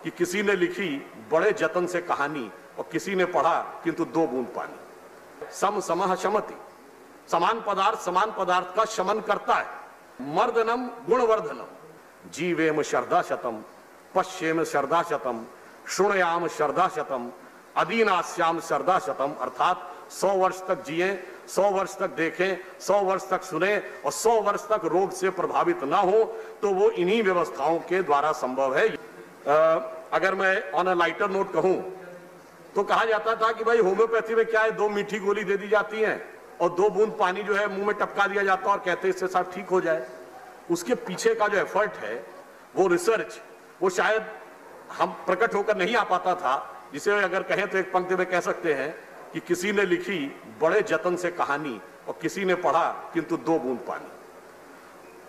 कि किसी ने लिखी बड़े जतन से कहानी और किसी ने पढ़ा किंतु 2 बूंद पानी। सम समः शमति, समान पदार्थ का शमन करता है। मर्दनम गुणवर्धनम, जीवेम शर्धाशतम, पश्येम शर्धाशतम, शृणयाम शर्धाशतम, अदीनास्याम शर्धाशतम, अर्थात 100 वर्ष तक जिए, 100 वर्ष तक देखें, 100 वर्ष तक सुने और 100 वर्ष तक रोग से प्रभावित ना हो, तो वो इन्हीं व्यवस्थाओं के द्वारा संभव है। अगर मैं ऑन अ लाइटर नोट कहूं तो कहा जाता था कि भाई होम्योपैथी में क्या है, 2 मीठी गोली दे दी जाती है और 2 बूंद पानी जो है मुंह में टपका दिया जाता है और कहते इससे सब ठीक हो जाए। उसके पीछे का जो एफर्ट है, वो रिसर्च, वो शायद हम प्रकट होकर नहीं आ पाता था, जिसे अगर कहें तो एक पंक्ति में कह सकते हैं कि किसी ने लिखी बड़े जतन से कहानी और किसी ने पढ़ा किंतु 2 बूंद पानी।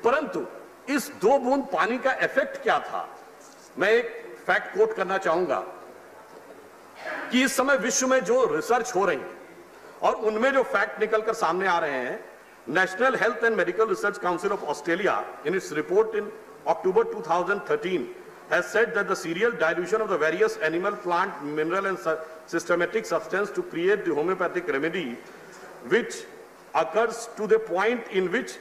परंतु इस 2 बूंद पानी का इफेक्ट क्या था, मैं एक फैक्ट कोट करना चाहूंगा कि इस समय विश्व में जो रिसर्च हो रही है और उनमें जो फैक्ट निकलकर सामने आ रहे हैं, national health and medical research council of Australia in its report in October 2013 has said that the serial dilution of the various animal, plant, mineral and systematic substance to create the homeopathic remedy, which occurs to the point in which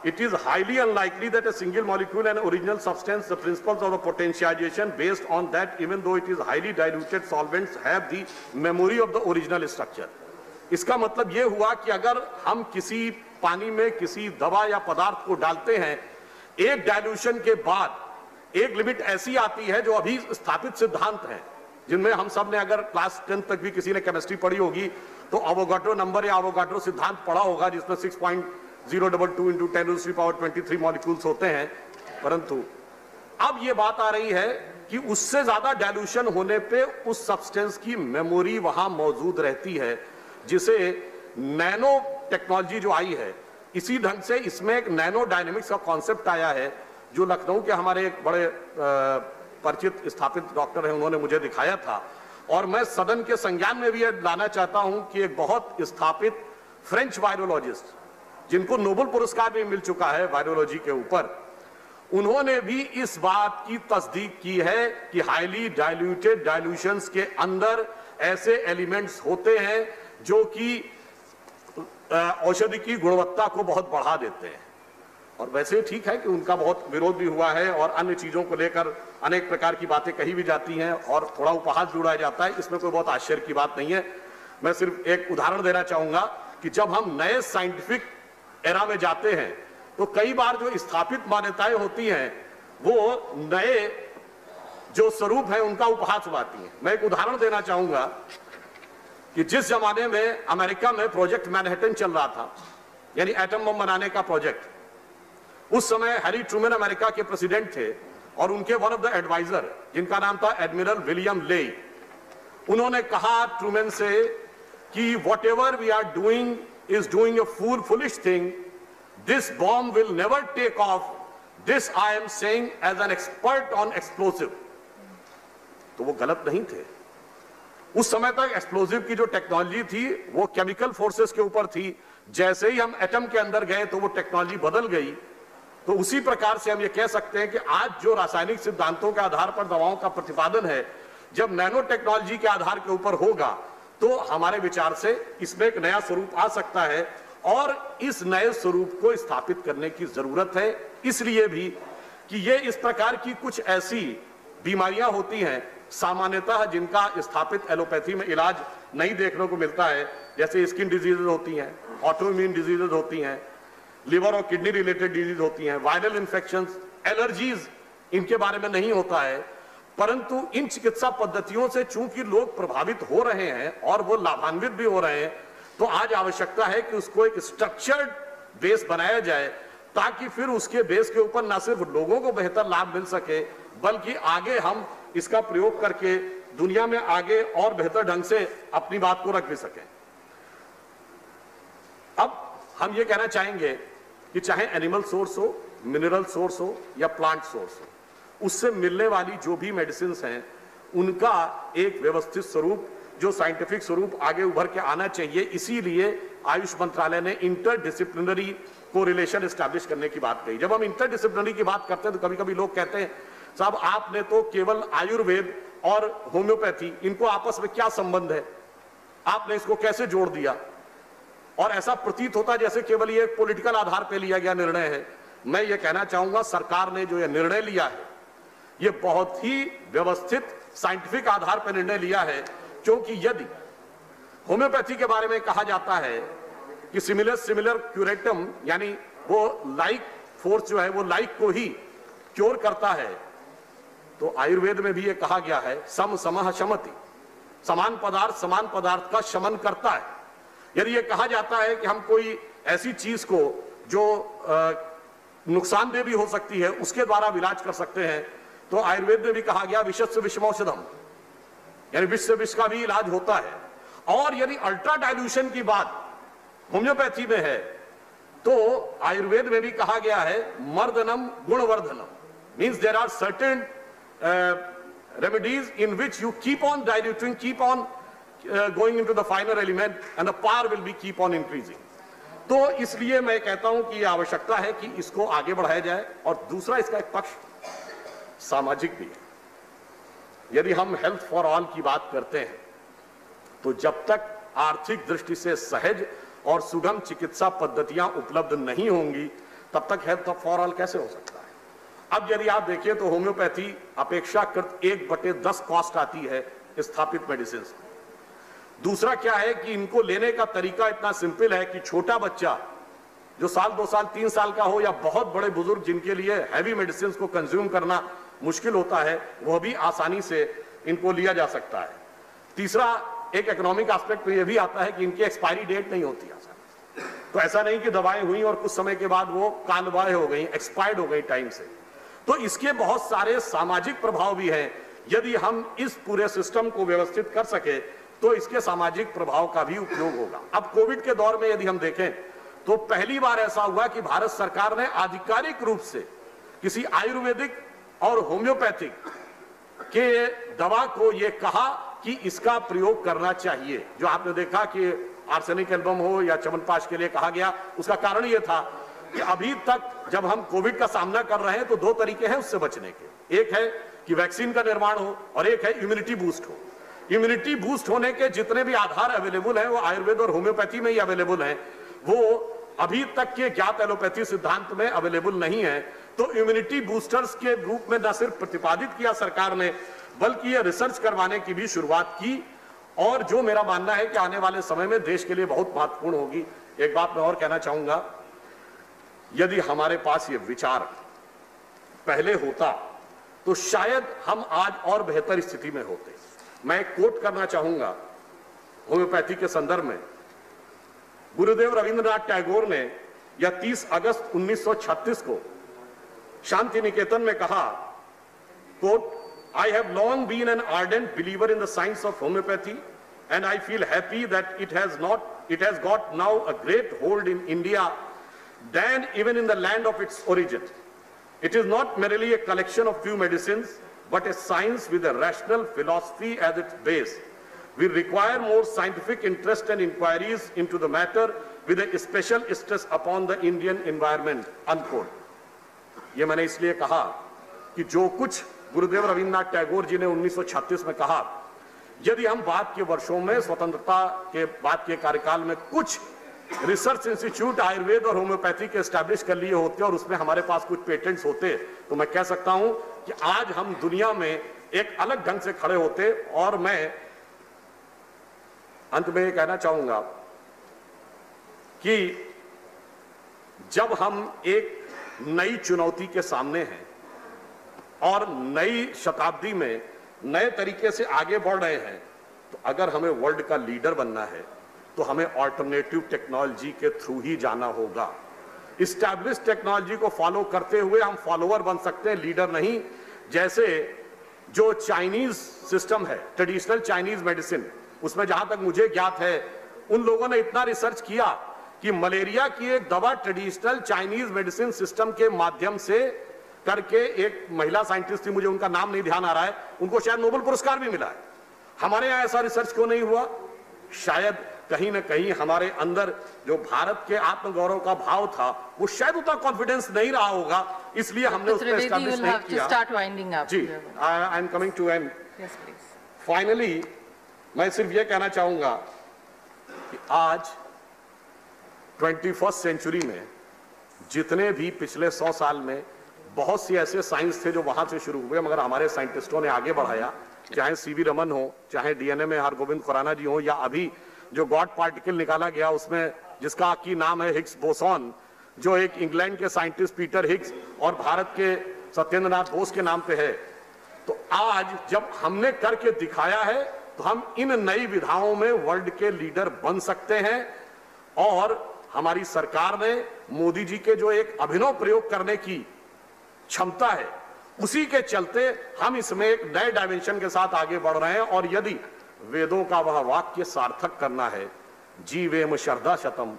it is highly unlikely that a single molecule and original substance, the principles of the potentiation based on that, even though it is highly diluted solvents, have the memory of the original structure. इसका मतलब ये हुआ कि अगर हम किसी पानी में किसी दवा या पदार्थ को डालते हैं, एक डाइल्यूशन के बाद एक लिमिट ऐसी आती है जो अभी स्थापित सिद्धांत हैं, जिनमें हम सब ने अगर क्लास 10 तक भी किसी ने केमिस्ट्री पढ़ी होगी तो अवोगाड्रो नंबर या अवोगाड्रो सिद्धांत पढ़ा होगा, जिसमें 6.022 into 10⁻23 मॉलिक्यूल्स होते हैं। परंतु अब ये बात आ रही है कि उससे ज्यादा डाइल्यूशन होने पे उस सब्सटेंस की मेमोरी वहां मौजूद रहती है, जिसे नैनो टेक्नोलॉजी जो आई है, इसी ढंग से इसमें एक नैनो डायनेमिक्स का कॉन्सेप्ट आया है, जो लखनऊ के हमारे एक बड़े परिचित स्थापित डॉक्टर हैं, उन्होंने मुझे दिखाया था। और मैं सदन के संज्ञान में भी ये लाना चाहता हूं कि एक बहुत स्थापित फ्रेंच वायरोलॉजिस्ट, जिनको नोबेल पुरस्कार भी मिल चुका है वायरोलॉजी के ऊपर, उन्होंने भी इस बात की तस्दीक की है कि हाईली डाइल्यूटेड डाइल्यूशंस के अंदर ऐसे एलिमेंट्स होते हैं जो कि औषधि की गुणवत्ता को बहुत बढ़ा देते हैं। और वैसे ठीक है कि उनका बहुत विरोध भी हुआ है और अन्य चीजों को लेकर अनेक प्रकार की बातें कही भी जाती हैं और थोड़ा उपहास जुड़ा जाता है, इसमें कोई बहुत आश्चर्य की बात नहीं है। मैं सिर्फ एक उदाहरण देना चाहूंगा कि जब हम नए साइंटिफिक एरा में जाते हैं तो कई बार जो स्थापित मान्यताएं होती हैं वो नए जो स्वरूप है उनका उपहास उड़ाती हैं। मैं एक उदाहरण देना चाहूंगा कि जिस जमाने में अमेरिका में प्रोजेक्ट मैनहट्टन चल रहा था, यानी एटम बम बनाने का प्रोजेक्ट, उस समय हैरी ट्रूमैन अमेरिका के प्रेसिडेंट थे और उनके वन ऑफ द एडवाइजर, जिनका नाम था एडमिरल विलियम ले, उन्होंने कहा ट्रूमैन से कि whatever we are doing is doing a foolish thing, this bomb will never take off, this I am saying as an expert on explosive. तो वो गलत नहीं थे। उस समय तक एक्सप्लोसिव की जो टेक्नोलॉजी थी वो केमिकल फोर्सेस के ऊपर थी। जैसे ही हम एटम के अंदर गए तो वो टेक्नोलॉजी बदल गई। तो उसी प्रकार से हम ये कह सकते हैं कि आज जो रासायनिक सिद्धांतों के आधार पर दवाओं का प्रतिपादन है, जब नैनो टेक्नोलॉजी के आधार के ऊपर होगा तो हमारे विचार से इसमें एक नया स्वरूप आ सकता है और इस नए स्वरूप को स्थापित करने की जरूरत है। इसलिए भी कि ये इस प्रकार की कुछ ऐसी बीमारियां होती हैं सामान्यतः जिनका स्थापित एलोपैथी में इलाज नहीं देखने को मिलता है, जैसे स्किन डिजीजेज होती हैं, ऑटोइम्यून डिजीजेज होती हैं, लिवर और किडनी रिलेटेड डिजीज होती हैं, वायरल इंफेक्शंस, एलर्जीज, इनके बारे में नहीं होता है। परंतु इन चिकित्सा पद्धतियों से चूंकि लोग प्रभावित हो रहे हैं और वो लाभान्वित भी हो रहे हैं, तो आज आवश्यकता है कि उसको एक स्ट्रक्चर्ड बेस बनाया जाए ताकि फिर उसके बेस के ऊपर न सिर्फ लोगों को बेहतर लाभ मिल सके बल्कि आगे हम इसका प्रयोग करके दुनिया में आगे और बेहतर ढंग से अपनी बात को रख भी सकें। अब हम ये कहना चाहेंगे कि चाहे एनिमल सोर्स हो, मिनरल सोर्स हो या प्लांट सोर्स हो, उससे मिलने वाली जो भी मेडिसिन हैं उनका एक व्यवस्थित स्वरूप, जो साइंटिफिक स्वरूप आगे उभर के आना चाहिए। इसीलिए आयुष मंत्रालय ने इंटरडिसिप्लिनरी कोरिलेशन एस्टैब्लिश करने की बात कही। जब हम इंटरडिसिप्लिनरी की बात करते हैं तो कभी कभी लोग कहते हैं साहब आपने तो केवल आयुर्वेद और होम्योपैथी, इनको आपस में क्या संबंध है, आपने इसको कैसे जोड़ दिया? और ऐसा प्रतीत होता जैसे केवल ये पॉलिटिकल आधार पर लिया गया निर्णय है। मैं ये कहना चाहूंगा, सरकार ने जो ये निर्णय लिया है ये बहुत ही व्यवस्थित साइंटिफिक आधार पर निर्णय लिया है, क्योंकि यदि होम्योपैथी के बारे में कहा जाता है कि सिमिलर क्यूरेटम, यानी वो लाइक फोर्स जो है वो लाइक को ही क्योर करता है, तो आयुर्वेद में भी ये कहा गया है सम समः शमति, समान पदार्थ का शमन करता है। यदि ये कहा जाता है कि हम कोई ऐसी चीज को जो नुकसानदेह भी हो सकती है उसके द्वारा इलाज कर सकते हैं, तो आयुर्वेद में भी कहा गया विषस्य विषमौषधम, यानी विष से विष का भी इलाज होता है। और यदि अल्ट्रा डाइल्यूशन की बात होम्योपैथी में है तो आयुर्वेद में भी कहा गया है मर्दनम गुणवर्धनम, means there are certain remedies in which you keep on diluting, keep on going into the finer element and the power will be keep on increasing। तो इसलिए मैं कहता हूं कि यह आवश्यकता है कि इसको आगे बढ़ाया जाए। और दूसरा इसका एक पक्ष सामाजिक भी है। यदि हम हेल्थ फॉर ऑल की बात करते हैं तो जब तक आर्थिक दृष्टि से सहज और सुगम चिकित्सा पद्धतियां उपलब्ध नहीं होंगी तब तक हेल्थ फॉर ऑल कैसे हो सकता है? अब यदि आप देखिए तो होम्योपैथी अपेक्षाकृत 1/10 कॉस्ट आती है स्थापित मेडिसिन से। दूसरा क्या है कि इनको लेने का तरीका इतना सिंपल है कि छोटा बच्चा जो साल 2 साल 3 साल का हो या बहुत बड़े बुजुर्ग जिनके लिए हैवी मेडिसिन को कंज्यूम करना मुश्किल होता है, वह भी आसानी से इनको लिया जा सकता है। तीसरा एक इकोनॉमिक एस्पेक्ट में यह भी आता है कि इनकी एक्सपायरी डेट नहीं होती आसानी, तो ऐसा नहीं कि दवाएं हुई और कुछ समय के बाद वो कालबाह्य हो गई, एक्सपायर्ड हो गई टाइम से। तो इसके बहुत सारे सामाजिक प्रभाव भी हैं। यदि हम इस पूरे सिस्टम को व्यवस्थित कर सके तो इसके सामाजिक प्रभाव का भी उपयोग होगा। अब कोविड के दौर में यदि हम देखें तो पहली बार ऐसा हुआ कि भारत सरकार ने आधिकारिक रूप से किसी आयुर्वेदिक और होम्योपैथिक के दवा को यह कहा कि इसका प्रयोग करना चाहिए। जो आपने देखा कि आर्सेनिक एल्बम हो या च्यवनप्राश के लिए कहा गया, उसका कारण यह था कि अभी तक जब हम कोविड का सामना कर रहे हैं तो 2 तरीके हैं उससे बचने के। एक है कि वैक्सीन का निर्माण हो और एक है इम्यूनिटी बूस्ट हो। इम्यूनिटी बूस्ट होने के जितने भी आधार अवेलेबल हैं वो आयुर्वेद और होम्योपैथी में ही अवेलेबल हैं, वो अभी तक के ज्ञात एलोपैथी सिद्धांत में अवेलेबल नहीं है। तो इम्यूनिटी बूस्टर्स के रूप में न सिर्फ प्रतिपादित किया सरकार ने, बल्कि ये रिसर्च करवाने की भी शुरुआत की, और जो मेरा मानना है कि आने वाले समय में देश के लिए बहुत महत्वपूर्ण होगी। एक बात मैं और कहना चाहूंगा, यदि हमारे पास ये विचार पहले होता तो शायद हम आज और बेहतर स्थिति में होते। मैं एक कोट करना चाहूंगा होम्योपैथी के संदर्भ में। गुरुदेव रविंद्रनाथ टैगोर ने यह 30 अगस्त 1936 को शांति निकेतन में कहा, coat, I have long been an ardent believer in the science of homeopathy and I feel happy that it has got now a great hold in India than even in the land of its origin. It is not merely a collection of few medicines but a science with a rational philosophy as its base. We require more scientific interest and inquiries into the matter with a special stress upon the Indian environment, unquote. ये मैंने इसलिए कहा कि जो कुछ गुरुदेव रविंद्रनाथ टैगोर जी ने 1936 में कहा, यदि हम बाद के वर्षों में स्वतंत्रता के बाद के कार्यकाल में कुछ रिसर्च इंस्टीट्यूट आयुर्वेद और होम्योपैथी के एस्टैब्लिश कर लिए होते और उसमें हमारे पास कुछ पेटेंट्स होते, तो मैं कह सकता हूं कि आज हम दुनिया में एक अलग ढंग से खड़े होते। और मैं अंत में ये कहना चाहूंगा कि जब हम एक नई चुनौती के सामने हैं और नई शताब्दी में नए तरीके से आगे बढ़ रहे हैं, तो अगर हमें वर्ल्ड का लीडर बनना है तो हमें ऑल्टरनेटिव टेक्नोलॉजी के थ्रू ही जाना होगा। इस्टैब्लिश टेक्नोलॉजी को फॉलो करते हुए हम फॉलोअर बन सकते हैं, लीडर नहीं। जैसे जो चाइनीज सिस्टम है, ट्रेडिशनल चाइनीज मेडिसिन, उसमें जहां तक मुझे ज्ञात है उन लोगों ने इतना रिसर्च किया कि मलेरिया की एक दवा ट्रेडिशनल चाइनीज मेडिसिन सिस्टम के माध्यम से करके, एक महिला साइंटिस्ट थी, मुझे उनका नाम नहीं ध्यान आ रहा है, उनको शायद नोबेल पुरस्कार भी मिला है। हमारे यहां ऐसा रिसर्च क्यों नहीं हुआ? शायद कहीं न कहीं हमारे अंदर जो भारत के आत्मगौरव का भाव था वो शायद उतना कॉन्फिडेंस नहीं रहा होगा, इसलिए हमने उस पर एस्टैब्लिश नहीं किया। जी, I am coming to end. Finally मैं सिर्फ ये कहना चाहूंगा कि आज 21st सेंचुरी में जितने भी पिछले 100 साल में बहुत सी ऐसे साइंस थे जो वहां से शुरू हुए, मगर हमारे साइंटिस्टों ने आगे बढ़ाया, चाहे सीवी रमन हो, चाहे डीएनए में हरगोविंद खुराना जी हो, या अभी जो गॉड पार्टिकल निकाला गया उसमें जिसका की नाम है हिग्स बोसॉन, जो एक इंग्लैंड के साइंटिस्ट पीटर हिग्स और भारत के सत्येंद्र नाथ बोस के नाम पे है। तो आज जब हमने करके दिखाया है तो हम इन नई विधाओं में वर्ल्ड के लीडर बन सकते हैं। और हमारी सरकार ने मोदी जी के जो एक अभिनव प्रयोग करने की क्षमता है, उसी के चलते हम इसमें एक नए डायमेंशन के साथ आगे बढ़ रहे हैं। और यदि वेदों का वह वाक्य सार्थक करना है, जीवेम शरदा शतम,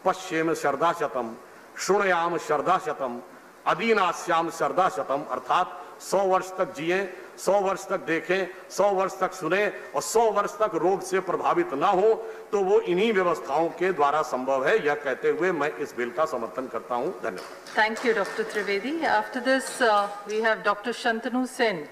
पश्येम शरदा शतम, शृणयाम शरदा शतम, अदीनास्याम शरदा शतम, अर्थात 100 वर्ष तक जिए, 100 वर्ष तक देखें, 100 वर्ष तक सुने और 100 वर्ष तक रोग से प्रभावित ना हो, तो वो इन्हीं व्यवस्थाओं के द्वारा संभव है। यह कहते हुए मैं इस बिल का समर्थन करता हूं। धन्यवाद। Thank you, doctor Trivedi. After this we have doctor Shantanu Sen.